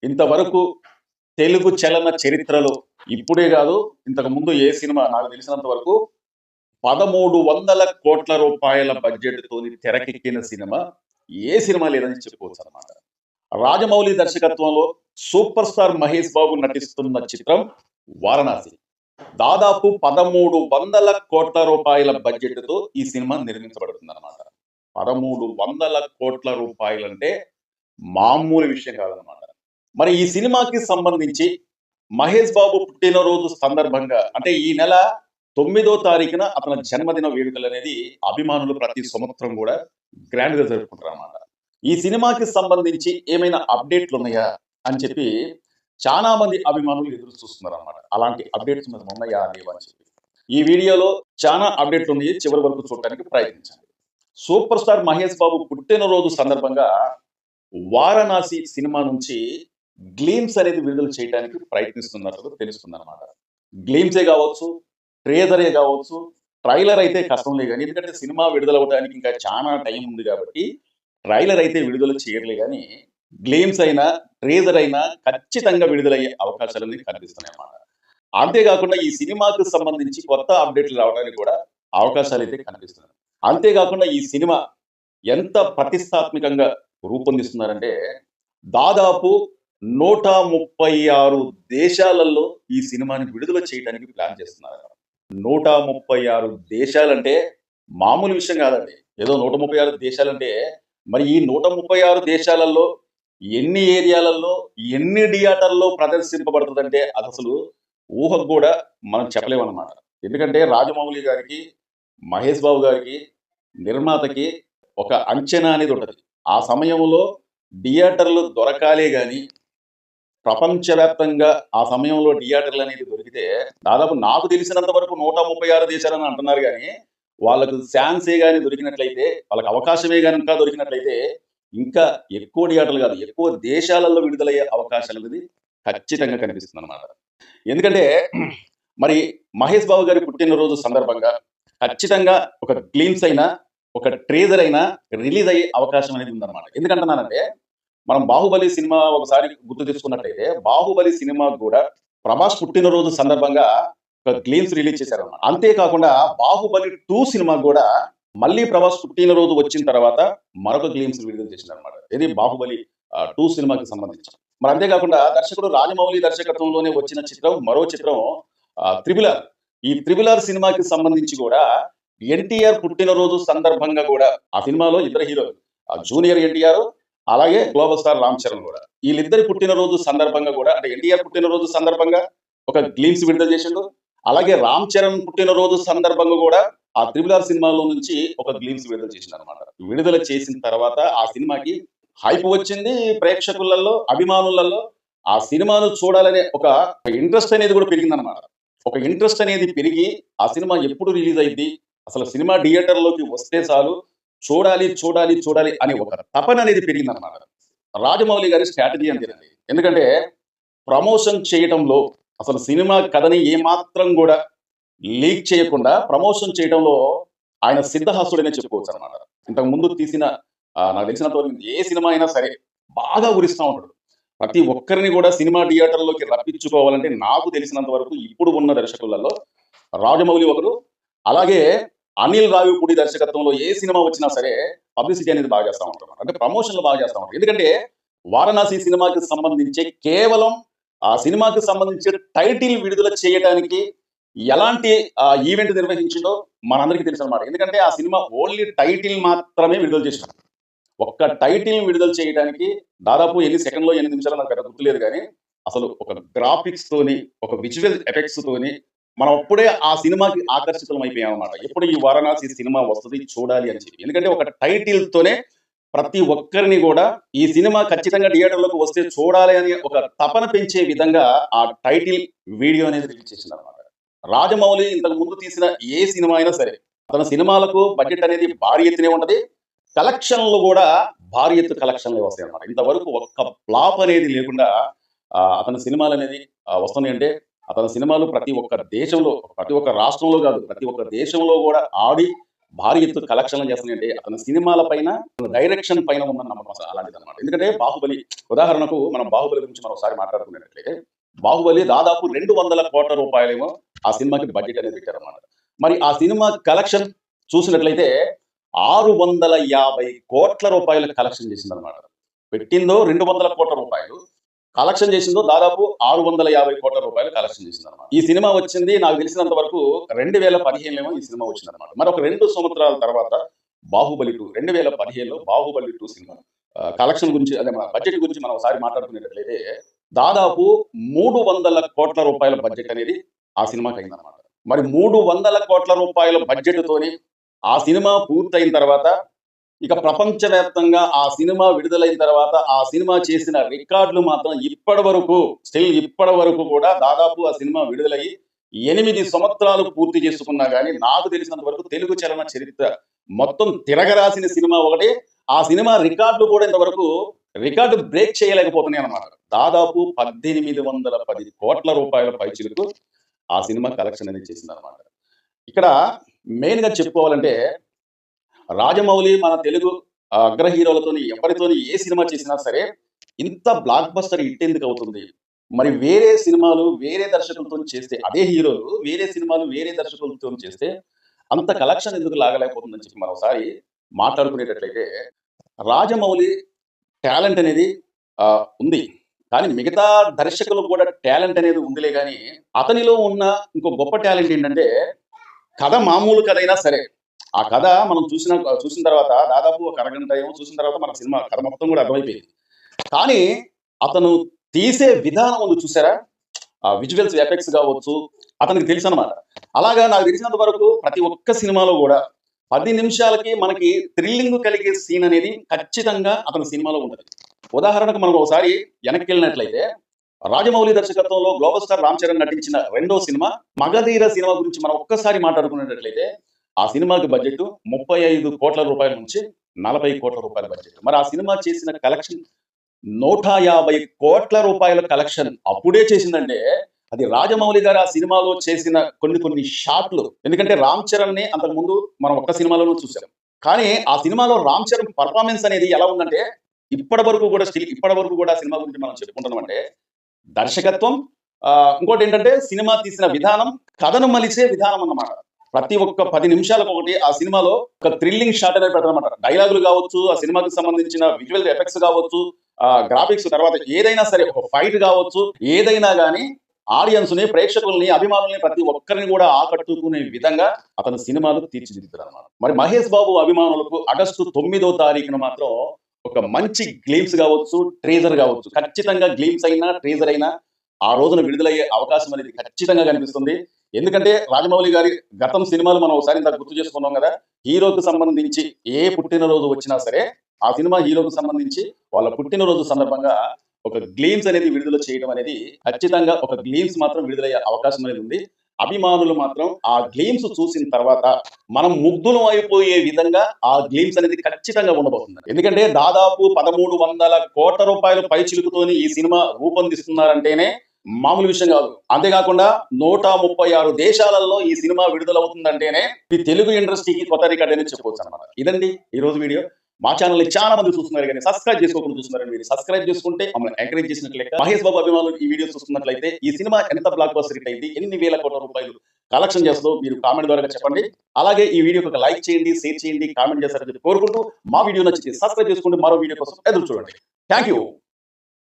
ఇంతవరకు తెలుగు చలన చరిత్రలో ఇప్పుడే కాదు, ఇంతకు ముందు ఏ సినిమా నాకు తెలిసినంత వరకు 1300 కోట్ల రూపాయల బడ్జెట్ తోని తెరకెక్కిన సినిమా ఏ సినిమా లేదని చెప్పుకోవచ్చు అనమాట. రాజమౌళి దర్శకత్వంలో సూపర్ స్టార్ మహేష్ బాబు నటిస్తున్న చిత్రం వారణాసి. దాదాపు 1300 కోట్ల రూపాయల బడ్జెట్ తో ఈ సినిమా నిర్మించబడుతుంది అనమాట. 1300 కోట్ల రూపాయలంటే మామూలు విషయం కాదనమాట. మరి ఈ సినిమాకి సంబంధించి మహేష్ బాబు పుట్టినరోజు సందర్భంగా, అంటే ఈ నెల 9వ తారీఖున అతని జన్మదిన వేడుకలు అనేది అభిమానులు ప్రతి సంవత్సరం కూడా గ్రాండ్ గా జరుపుకుంటారు అన్నమాట. ఈ సినిమాకి సంబంధించి ఏమైనా అప్డేట్లు ఉన్నాయా అని చెప్పి చాలా మంది అభిమానులు ఎదురు చూస్తున్నారు అన్నమాట. అలాంటి అప్డేట్స్ మనకు ఉన్నాయా లేవా అని చెప్పి ఈ వీడియోలో చాలా అప్డేట్లు ఉన్నాయి, చివరి వరకు చూడడానికి ప్రయత్నించండి. సూపర్ స్టార్ మహేష్ బాబు పుట్టినరోజు సందర్భంగా వారణాసి సినిమా నుంచి గ్లీమ్స్ అనేది విడుదల చేయడానికి ప్రయత్నిస్తున్నట్లు తెలుస్తుంది అనమాట. గ్లీమ్సే కావచ్చు, ట్రేజరే కావచ్చు, ట్రైలర్ అయితే కష్టం లేదు కానీ, ఎందుకంటే సినిమా విడుదల అవడానికి ఇంకా చాలా టైం ఉంది కాబట్టి ట్రైలర్ అయితే విడుదల చేయలే కానీ గ్లీమ్స్ అయినా ట్రేజర్ అయినా ఖచ్చితంగా విడుదలయ్యే అవకాశాలు కనిపిస్తున్నాయి అన్నమాట. అంతేకాకుండా ఈ సినిమాకు సంబంధించి కొత్త అప్డేట్లు రావడానికి కూడా అవకాశాలు అయితే కనిపిస్తున్నాయి. అంతేకాకుండా ఈ సినిమా ఎంత ప్రతిష్టాత్మకంగా రూపొందిస్తున్నారంటే దాదాపు 136 దేశాలలో ఈ సినిమాని విడుదల చేయడానికి ప్లాన్ చేస్తున్నారు. 136 దేశాలంటే మామూలు విషయం కాదండి. ఏదో 136 దేశాలంటే మరి ఈ 136 దేశాలలో ఎన్ని ఏరియాలలో ఎన్ని థియేటర్లో ప్రదర్శింపబడుతుందంటే అది అసలు ఊహకు కూడా మనం చెప్పలేమన్నమాట. ఎందుకంటే రాజమౌళి గారికి, మహేష్ బాబు గారికి, నిర్మాతకి ఒక అంచనా అనేది ఉంటుంది. ఆ సమయంలో థియేటర్లు దొరకాలే కానీ ప్రపంచవ్యాప్తంగా ఆ సమయంలో థియేటర్లు అనేది దొరికితే దాదాపు నాకు తెలిసినంత వరకు 136 దేశాలని అంటున్నారు కానీ వాళ్ళకు ఛాన్సే కానీ దొరికినట్లయితే, వాళ్ళకి అవకాశమే కానీ ఇంకా దొరికినట్లయితే ఇంకా ఎక్కువ థియేటర్లు కాదు, ఎక్కువ దేశాలలో విడుదలయ్యే అవకాశాలు అనేది ఖచ్చితంగా కనిపిస్తుంది అనమాట. ఎందుకంటే మరి మహేష్ బాబు గారి పుట్టినరోజు సందర్భంగా ఖచ్చితంగా ఒక గ్లిమ్స్ అయినా ఒక ట్రేజర్ అయినా రిలీజ్ అయ్యే అవకాశం అనేది ఉందన్నమాట. ఎందుకంటున్నానంటే మనం బాహుబలి సినిమా ఒకసారి గుర్తు తెచ్చుకున్నట్లయితే బాహుబలి సినిమా కూడా ప్రభాస్ పుట్టినరోజు సందర్భంగా ఒక గ్లిమ్స్ రిలీజ్ చేశారన్నమాట. అంతేకాకుండా బాహుబలి 2 సినిమా కూడా మళ్ళీ ప్రభాస్ పుట్టినరోజు వచ్చిన తర్వాత మరొక గ్లిమ్స్ విడుదల చేశారన్నమాట. ఇది బాహుబలి 2 సినిమాకి సంబంధించి. మరి అంతేకాకుండా దర్శకుడు రాజమౌళి దర్శకత్వంలోనే వచ్చిన చిత్రం, మరో చిత్రం త్రిబుల్ ఆర్. ఈ త్రిబుల్ ఆర్ సినిమాకి సంబంధించి కూడా ఎన్టీఆర్ పుట్టినరోజు సందర్భంగా కూడా ఆ సినిమాలో ఇద్దరు హీరోలు, జూనియర్ ఎన్టీఆర్ అలాగే గ్లోబల్ స్టార్ రామ్ చరణ్ కూడా, వీళ్ళిద్దరి పుట్టినరోజు సందర్భంగా కూడా, అంటే ఎన్టీఆర్ పుట్టినరోజు సందర్భంగా ఒక గ్లిమ్స్ విడుదల చేసిండు, అలాగే రామ్ చరణ్ పుట్టినరోజు సందర్భంగా కూడా ఆ త్రిబుల్ ఆర్ సినిమాలో నుంచి ఒక గ్లిమ్స్ విడుదల చేసింది అనమాట. విడుదల చేసిన తర్వాత ఆ సినిమాకి హైప్ వచ్చింది, ప్రేక్షకులలో అభిమానులలో ఆ సినిమాను చూడాలనే ఒక ఇంట్రెస్ట్ అనేది కూడా పెరిగింది అనమాట. ఒక ఇంట్రెస్ట్ అనేది పెరిగి ఆ సినిమా ఎప్పుడు రిలీజ్ అయింది, అసలు సినిమా థియేటర్లోకి వస్తే చాలు చూడాలి చూడాలి చూడాలి అని ఒక తపన అనేది పెరిగిందన్నమాట. రాజమౌళి గారి స్ట్రాటజీ అంతేనండి. ఎందుకంటే ప్రమోషన్ చేయడంలో అసలు సినిమా కథని ఏమాత్రం కూడా లీక్ చేయకుండా ప్రమోషన్ చేయడంలో ఆయన సిద్ధహస్తుడనే చెప్పుకోవచ్చు అనమాట. ఇంతకు ముందు తీసిన నాకు తెలిసినంత వరకు ఏ సినిమా అయినా సరే బాగా ఉరిస్తూ ఉంటాడు. ప్రతి ఒక్కరిని కూడా సినిమా థియేటర్లోకి రప్పించుకోవాలంటే నాకు తెలిసినంత వరకు ఇప్పుడు ఉన్న దర్శకులలో రాజమౌళి ఒకరు, అలాగే అనిల్ రావిపూడి దర్శకత్వంలో ఏ సినిమా వచ్చినా సరే పబ్లిసిటీ అనేది బాగా చేస్తూ ఉంటారు, అంటే ప్రమోషన్లు బాగా చేస్తూ ఉంటారు. ఎందుకంటే వారణాసి సినిమాకి సంబంధించి కేవలం ఆ సినిమాకి సంబంధించి టైటిల్ విడుదల చేయడానికి ఎలాంటి ఈవెంట్ నిర్వహించిందో మనందరికీ తెలుసు అనమాట. ఎందుకంటే ఆ సినిమా ఓన్లీ టైటిల్ మాత్రమే విడుదల చేశారు. ఒక్క టైటిల్ విడుదల చేయడానికి దాదాపు ఎన్ని సెకండ్లో 8 నిమిషాలు నాకు పెద్ద గుర్తులేదు కానీ అసలు ఒక గ్రాఫిక్స్ తోని, ఒక విజువల్ ఎఫెక్ట్స్ తోని మనం అప్పుడే ఆ సినిమాకి ఆకర్షితం అయిపోయాం అనమాట. ఎప్పుడు ఈ వారణాసి సినిమా వస్తుంది చూడాలి అని చెప్పి. ఎందుకంటే ఒక టైటిల్ తోనే ప్రతి ఒక్కరిని కూడా ఈ సినిమా ఖచ్చితంగా థియేటర్లోకి వస్తే చూడాలి అని ఒక తపన పెంచే విధంగా ఆ టైటిల్ వీడియో అనేది రిలీజ్ చేసింది అనమాట. రాజమౌళి ఇంతకు ముందు తీసిన ఏ సినిమా అయినా సరే తన సినిమాలకు బడ్జెట్ అనేది భారీ ఎత్తునే ఉంటది, కలెక్షన్లు కూడా భారీ ఎత్తు కలెక్షన్లే వస్తాయి అనమాట. ఇంతవరకు ఒక్క ఫ్లాప్ అనేది లేకుండా అతని సినిమాలు అనేది వస్తున్నాయి. అంటే అతని సినిమాలు ప్రతి ఒక్క దేశంలో, ప్రతి ఒక్క రాష్ట్రంలో కాదు, ప్రతి ఒక్క దేశంలో కూడా ఆడి భారీ ఎత్తు కలెక్షన్లు చేస్తున్నాయంటే అతని సినిమాల పైన, డైరెక్షన్ పైన ఉన్న నమ్మకం అసలు అలాంటిదన్నమాట. ఎందుకంటే 'బాహుబలి' ఉదాహరణకు మనం 'బాహుబలి' గురించి మనం ఒకసారి మాట్లాడుకునేటట్లయితే 'బాహుబలి' దాదాపు 200 కోట్ల రూపాయలేమో ఆ సినిమాకి బడ్జెట్ అనేది పెట్టారన్నమాట. మరి ఆ సినిమా కలెక్షన్ చూసినట్లయితే 650 కోట్ల రూపాయల కలెక్షన్ చేసిందన్నమాట. పెట్టిందో 200 కోట్ల రూపాయలు. కలెక్షన్ చేసిందో దాదాపు 650 కోట్ల రూపాయలు కలెక్షన్ చేసిందన్నమాట. ఈ సినిమా వచ్చింది నాకు తెలిసినంత వరకు 2015 ఈ సినిమా వచ్చిందన్నమాట. మరి ఒక 2 సంవత్సరాల తర్వాత 'బాహుబలి 2' 2015లో 'బాహుబలి 2' సినిమా కలెక్షన్ గురించి అదే మన బడ్జెట్ గురించి మనం ఒకసారి మాట్లాడుకునేటట్లయితే దాదాపు 300 కోట్ల రూపాయల బడ్జెట్ అనేది ఆ సినిమాకి అయిందన్నమాట. మరి 300 కోట్ల రూపాయల బడ్జెట్‌తోని ఆ సినిమా పూర్తయిన తర్వాత ఇక ప్రపంచవ్యాప్తంగా ఆ సినిమా విడుదలైన తర్వాత ఆ సినిమా చేసిన రికార్డులు మాత్రం ఇప్పటి వరకు కూడా దాదాపు ఆ సినిమా విడుదలయ్యి 8 సంవత్సరాలు పూర్తి చేసుకున్నా గానీ నాకు తెలిసినంత వరకు తెలుగు చలన చరిత్ర మొత్తం తిరగరాసిన సినిమా ఒకటి. ఆ సినిమా రికార్డులు కూడా ఇంతవరకు రికార్డు బ్రేక్ చేయలేకపోతున్నాయి అన్నమాట. దాదాపు 1810 కోట్ల రూపాయల పైచిలుకు ఆ సినిమా కలెక్షన్ అనేది చేసిందన్నమాట. ఇక్కడ మెయిన్‌గా చెప్పుకోవాలంటే రాజమౌళి మన తెలుగు అగ్ర హీరోలతోని ఎవరితోని ఏ సినిమా చేసినా సరే ఇంత బ్లాక్ బస్టర్ హిట్ ఎందుకు అవుతుంది? మరి వేరే సినిమాలు వేరే దర్శకులతోని చేస్తే అదే హీరోలు వేరే సినిమాలు వేరే దర్శకులతోని చేస్తే అంత కలెక్షన్ ఎందుకు లాగలేకపోతుందని చెప్పి మనం ఒకసారి మాట్లాడుకునేటట్లయితే రాజమౌళి టాలెంట్ అనేది ఉంది. కానీ మిగతా దర్శకులకు కూడా టాలెంట్ అనేది ఉందిలే గానీ అతనిలో ఉన్న ఇంకో గొప్ప టాలెంట్ ఏంటంటే కథ మామూలు కథ అయినా సరే ఆ కథ మనం చూసిన తర్వాత దాదాపు ఒక అరగంట ఏమో చూసిన తర్వాత మన సినిమా కథ మొత్తం కూడా అర్థమైపోయింది. కానీ అతను తీసే విధానం ఉంది చూసారా? ఆ విజువల్స్ ఎఫెక్ట్స్ కావచ్చు అతనికి తెలుసనమాట. అలాగా నాకు తెలిసినంత వరకు ప్రతి ఒక్క సినిమాలో కూడా 10 నిమిషాలకి మనకి థ్రిల్లింగ్ కలిగే సీన్ అనేది ఖచ్చితంగా అతని సినిమాలో ఉంటది. ఉదాహరణకు మనం ఒకసారి వెనక్కెళ్ళినట్లయితే రాజమౌళి దర్శకత్వంలో గ్లోబల్ స్టార్ రామ్ చరణ్ నటించిన రెండో సినిమా 'మగధీర' సినిమా గురించి మనం ఒక్కసారి మాట్లాడుకునేటట్లయితే ఆ సినిమాకి బడ్జెట్ 35 కోట్ల రూపాయల నుంచి 40 కోట్ల రూపాయల బడ్జెట్. మరి ఆ సినిమా చేసిన కలెక్షన్ 150 కోట్ల రూపాయల కలెక్షన్ అప్పుడే చేసిందంటే అది రాజమౌళి గారు ఆ సినిమాలో చేసిన కొన్ని షాట్లు. ఎందుకంటే రామ్ చరణ్ ని అంతకుముందు మనం ఒక్క సినిమాలోనూ చూసాం. కానీ ఆ సినిమాలో రామ్ చరణ్ పర్ఫార్మెన్స్ అనేది ఎలా ఉందంటే ఇప్పటి వరకు కూడా సినిమా గురించి మనం చెప్పుకుంటున్నామంటే దర్శకత్వం, ఇంకోటి ఏంటంటే సినిమా తీసిన విధానం, కథను మలిచే విధానం అన్నమాట. ప్రతి ఒక్క 10 నిమిషాలకు ఒకటి ఆ సినిమాలో ఒక థ్రిల్లింగ్ షాట్ అనేది పెడతారన్నమాట. డైలాగులు కావచ్చు, ఆ సినిమాకి సంబంధించిన విజువల్ ఎఫెక్ట్స్ కావచ్చు, గ్రాఫిక్స్ తర్వాత ఏదైనా సరే ఒక ఫైట్ కావచ్చు, ఏదైనా గానీ ఆడియన్స్ ని, ప్రేక్షకుల్ని, అభిమానుల్ని ప్రతి ఒక్కరిని కూడా ఆకట్టుకునే విధంగా అతను సినిమాలు తీర్చిదిద్దుతారన్నమాట. మరి మహేష్ బాబు అభిమానులకు ఆగస్టు 9వ తారీఖున మాత్రం ఒక మంచి గ్లింప్స్ కావచ్చు, ట్రేజర్ కావచ్చు, ఖచ్చితంగా గ్లింప్స్ అయినా ట్రేజర్ అయినా ఆ రోజున విడుదలయ్యే అవకాశం అనేది ఖచ్చితంగా కనిపిస్తుంది. ఎందుకంటే రాజమౌళి గారి గతం సినిమాలు మనం ఒకసారి ఇందాక గుర్తు చేసుకున్నాం కదా. హీరోకు సంబంధించి ఏ పుట్టినరోజు వచ్చినా సరే ఆ సినిమా హీరోకు సంబంధించి వాళ్ళ పుట్టినరోజు సందర్భంగా ఒక గ్లింప్స్ అనేది విడుదల చేయడం అనేది ఖచ్చితంగా ఒక గ్లింప్స్ మాత్రం విడుదలయ్యే అవకాశం అనేది ఉంది. అభిమానులు మాత్రం ఆ గ్లింప్స్ చూసిన తర్వాత మనం ముగ్ధులం అయిపోయే విధంగా ఆ గ్లింప్స్ అనేది ఖచ్చితంగా ఉండబోతుంది. ఎందుకంటే దాదాపు 1300 కోట్ల రూపాయలు పై చిలుకుతోని ఈ సినిమా రూపొందిస్తున్నారంటేనే మామూలు విషయం కాదు. అంతేకాకుండా 136 దేశాలలో ఈ సినిమా విడుదలవుతుందంటేనే ఈ తెలుగు ఇండస్ట్రీకి కొత్త రికార్డ్ అనేది చెప్పవచ్చు అనమాట. ఇదండి ఈ రోజు వీడియో. మా ఛానల్ ని చాలా మంది చూస్తున్నారు కానీ సబ్స్క్రైబ్ చేసుకోకుండా చూస్తున్నారు. మీరు సబ్స్క్రైబ్ చేసుకుంటే మమ్మల్ని ఎంకరేజ్ చేసినట్లయితే మహేష్ బాబు అభిమానులు ఈ వీడియో చూస్తున్నట్లయితే ఈ సినిమా ఎంత బ్లాక్ బస్టర్ హిట్ అయింది, ఎన్ని వేల కోట్ల రూపాయలు కలెక్షన్ చేస్తూ మీరు కామెంట్ ద్వారా చెప్పండి. అలాగే ఈ వీడియోకి ఒక లైక్ చేయండి, షేర్ చేయండి, కామెంట్ చేస్తారని కోరుకుంటూ మా వీడియో నచ్చితే సబ్స్క్రైబ్ చేసుకుంటూ మరో వీడియో కోసం ఎదురు చూడండి. Thank you.